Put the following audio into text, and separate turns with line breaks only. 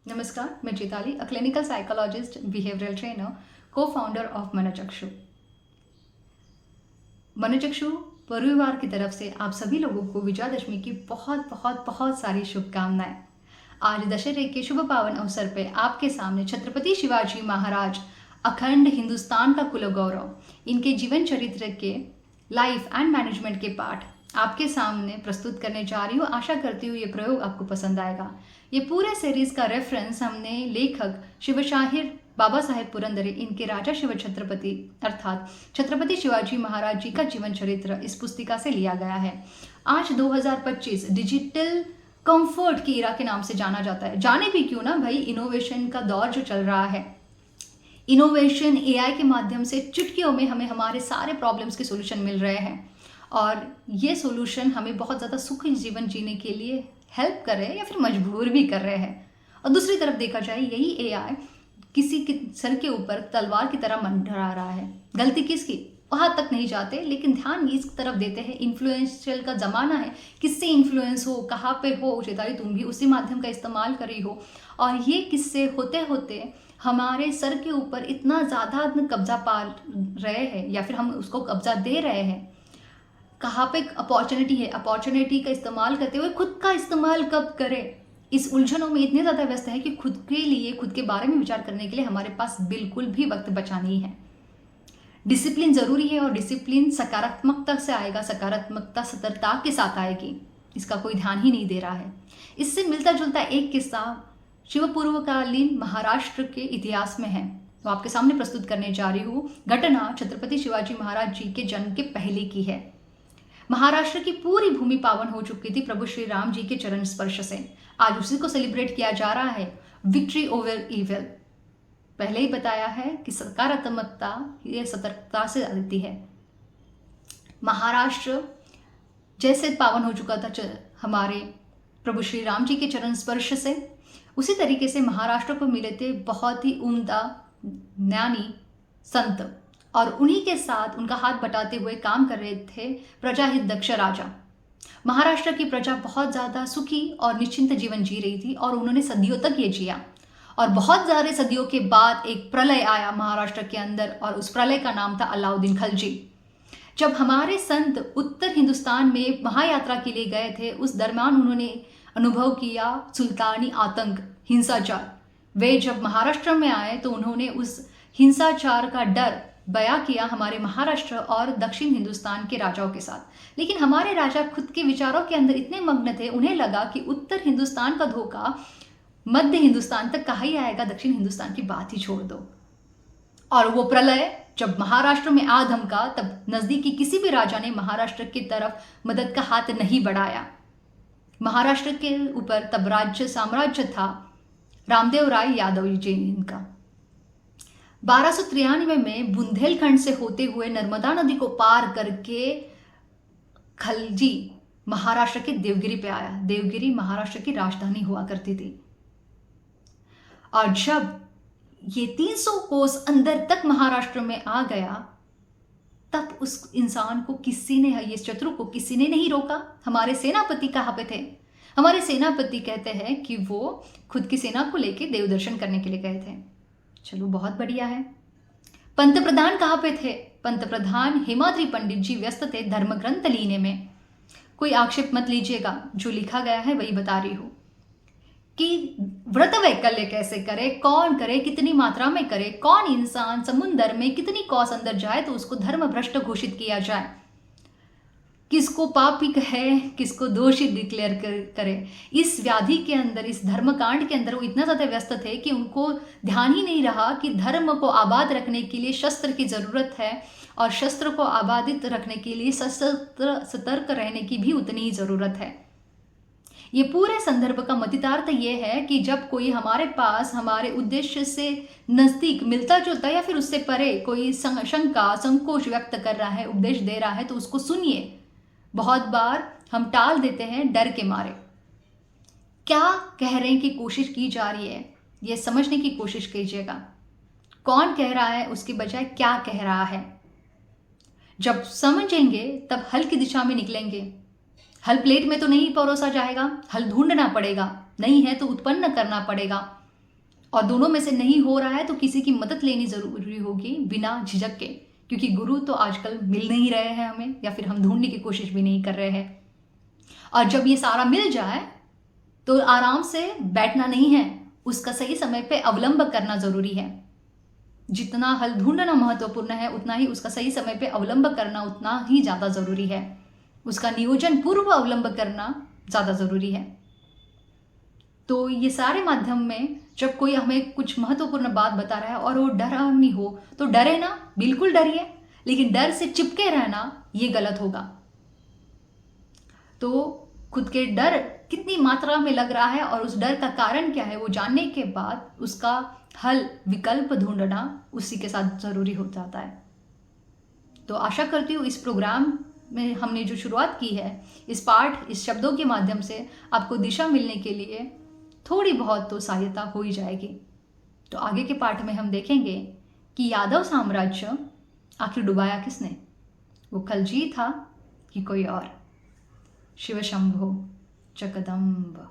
नमस्कार, मैं Chetali, a clinical psychologist, behavioural trainer, co-founder of Manochakshu. Manochakshu परिवार की तरफ से आप सभी लोगों को विजयादशमी की बहुत बहुत बहुत सारी शुभकामनाएं। आज दशहरे के शुभ पावन अवसर पे आपके सामने छत्रपति शिवाजी महाराज, अखंड हिंदुस्तान का कुल गौरव, इनके जीवन चरित्र के लाइफ एंड मैनेजमेंट के पाठ आपके सामने प्रस्तुत करने जा रही हूँ। आशा करती हूँ ये प्रयोग आपको पसंद आएगा। ये पूरे सीरीज का रेफरेंस हमने लेखक शिवशाहिर बाबा साहेब पुरंदरे, इनके राजा शिव छत्रपति अर्थात छत्रपति शिवाजी महाराज जी का जीवन चरित्र इस पुस्तिका से लिया गया है। आज 2025 डिजिटल कंफर्ट की इरा के नाम से जाना जाता है। जाने भी क्यों ना भाई, इनोवेशन का दौर जो चल रहा है, इनोवेशन एआई के माध्यम से चुटकियों में हमें हमारे सारे प्रॉब्लम्स के सॉल्यूशन मिल रहे हैं और ये सॉल्यूशन हमें बहुत ज़्यादा सुखी जीवन जीने के लिए हेल्प कर रहे हैं या फिर मजबूर भी कर रहे हैं। और दूसरी तरफ देखा जाए, यही एआई किसी के सर के ऊपर तलवार की तरह मंडरा रहा है। गलती किसकी, वहां तक नहीं जाते, लेकिन ध्यान इस तरफ देते हैं। इन्फ्लुएंशियल का ज़माना है, किससे इन्फ्लुएंस हो, कहाँ पे हो, चेताली तुम भी उसी माध्यम का इस्तेमाल कर रही हो। और ये किस्से होते होते हमारे सर के ऊपर इतना ज़्यादा कब्जा पा रहे हैं या फिर हम उसको कब्जा दे रहे हैं। कहाँ पे अपॉर्चुनिटी है, अपॉर्चुनिटी का इस्तेमाल करते हुए खुद का इस्तेमाल कब करें, इस उलझनों में इतने ज़्यादा व्यस्त है कि खुद के लिए, खुद के बारे में विचार करने के लिए हमारे पास बिल्कुल भी वक्त बचा नहीं है। डिसिप्लिन ज़रूरी है और डिसिप्लिन सकारात्मकता से आएगा, सकारात्मकता सतर्कता के साथ आएगी, इसका कोई ध्यान ही नहीं दे रहा है। इससे मिलता जुलता एक किस्सा शिव पूर्वकालीन महाराष्ट्र के इतिहास में है, तो आपके सामने प्रस्तुत करने जा रही हूँ। घटना छत्रपति शिवाजी महाराज जी के जन्म के पहले की है। महाराष्ट्र की पूरी भूमि पावन हो चुकी थी प्रभु श्री राम जी के चरण स्पर्श से। आज उसी को सेलिब्रेट किया जा रहा है, विक्ट्री ओवर इविल। पहले ही बताया है कि सकारात्मकता ये सतर्कता से आती है। महाराष्ट्र जैसे पावन हो चुका था हमारे प्रभु श्री राम जी के चरण स्पर्श से, उसी तरीके से महाराष्ट्र को मिले थे बहुत ही उम्दा ज्ञानी संत, और उन्हीं के साथ उनका हाथ बटाते हुए काम कर रहे थे प्रजाहित दक्ष राजा। महाराष्ट्र की प्रजा बहुत ज़्यादा सुखी और निश्चिंत जीवन जी रही थी और उन्होंने सदियों तक ये जिया। और बहुत सारे सदियों के बाद एक प्रलय आया महाराष्ट्र के अंदर और उस प्रलय का नाम था अलाउद्दीन खलजी। जब हमारे संत उत्तर हिंदुस्तान में महायात्रा के लिए गए थे, उस दरम्यान उन्होंने अनुभव किया सुल्तानी आतंक, हिंसाचार। वे जब महाराष्ट्र में आए तो उन्होंने उस हिंसाचार का डर बयां किया हमारे महाराष्ट्र और दक्षिण हिंदुस्तान के राजाओं के साथ। लेकिन हमारे राजा खुद के विचारों के अंदर इतने मग्न थे, उन्हें लगा कि उत्तर हिंदुस्तान का धोखा मध्य हिंदुस्तान तक कहाँ ही आएगा, दक्षिण हिंदुस्तान की बात ही छोड़ दो। और वो प्रलय जब महाराष्ट्र में आ धमका, तब नजदीकी किसी भी राजा ने महाराष्ट्र की तरफ मदद का हाथ नहीं बढ़ाया। महाराष्ट्र के ऊपर तब राज्य साम्राज्य था रामदेव राय यादव जी इनका। 1293 में बुंदेलखंड से होते हुए नर्मदा नदी को पार करके खलजी महाराष्ट्र के देवगिरी पे आया। देवगिरी महाराष्ट्र की राजधानी हुआ करती थी। और जब ये 300 कोस अंदर तक महाराष्ट्र में आ गया, तब उस इंसान को किसी ने, ये शत्रु को किसी ने नहीं रोका। हमारे सेनापति कहाँ पे थे? हमारे सेनापति कहते हैं कि वो खुद की सेना को लेके देव दर्शन करने के लिए गए थे। चलो बहुत बढ़िया है। पंतप्रधान कहाँ पे थे? पंतप्रधान हेमाद्रि पंडित जी व्यस्त थे धर्म ग्रंथ लेने में। कोई आक्षेप मत लीजिएगा, जो लिखा गया है वही बता रही हूँ कि व्रत वैकल्य कैसे करे, कौन करे, कितनी मात्रा में करे, कौन इंसान समुद्र में कितनी कौस अंदर जाए तो उसको धर्म भ्रष्ट घोषित किया जाए, किसको पापी कहे, किसको दोषी डिक्लेयर करे। इस व्याधि के अंदर, इस धर्मकांड के अंदर वो इतना ज़्यादा व्यस्त थे कि उनको ध्यान ही नहीं रहा कि धर्म को आबाद रखने के लिए शस्त्र की ज़रूरत है और शस्त्र को आबादित रखने के लिए सतर्क रहने की भी उतनी ही ज़रूरत है। ये पूरे संदर्भ का मतितार्थ ये है कि जब कोई हमारे पास हमारे उद्देश्य से नज़दीक मिलता जुलता या फिर उससे परे कोई शंका संकोच व्यक्त कर रहा है, उपदेश दे रहा है, तो उसको सुनिए। बहुत बार हम टाल देते हैं डर के मारे। क्या कह रहे हैं की कोशिश की जा रही है, ये समझने की कोशिश कीजिएगा। कौन कह रहा है उसके बजाय क्या कह रहा है। जब समझेंगे तब हल की दिशा में निकलेंगे। हल प्लेट में तो नहीं परोसा जाएगा, हल ढूंढना पड़ेगा, नहीं है तो उत्पन्न करना पड़ेगा। और दोनों में से नहीं हो रहा है तो किसी की मदद लेनी ज़रूरी होगी बिना झिझक के, क्योंकि गुरु तो आजकल मिल नहीं रहे हैं हमें, या फिर हम ढूंढने की कोशिश भी नहीं कर रहे हैं। और जब ये सारा मिल जाए तो आराम से बैठना नहीं है, उसका सही समय पे अवलंब करना ज़रूरी है। जितना हल ढूंढना महत्वपूर्ण है, उतना ही उसका सही समय पे अवलंब करना उतना ही ज़्यादा ज़रूरी है। उसका नियोजन पूर्व अवलंब करना ज़्यादा ज़रूरी है। तो ये सारे माध्यम में जब कोई हमें कुछ महत्वपूर्ण बात बता रहा है और वो डरावनी हो तो डरे ना, बिल्कुल डरिए, लेकिन डर से चिपके रहना ये गलत होगा। तो खुद के डर कितनी मात्रा में लग रहा है और उस डर का कारण क्या है वो जानने के बाद उसका हल, विकल्प ढूंढना उसी के साथ ज़रूरी हो जाता है। तो आशा करती हूँ इस प्रोग्राम में हमने जो शुरुआत की है, इस पाठ, इस शब्दों के माध्यम से आपको दिशा मिलने के लिए थोड़ी बहुत तो सहायता हो ही जाएगी। तो आगे के पाठ में हम देखेंगे कि यादव साम्राज्य आखिर डुबाया किसने, वो खलजी था कि कोई और। शिव शंभो जगदम्ब।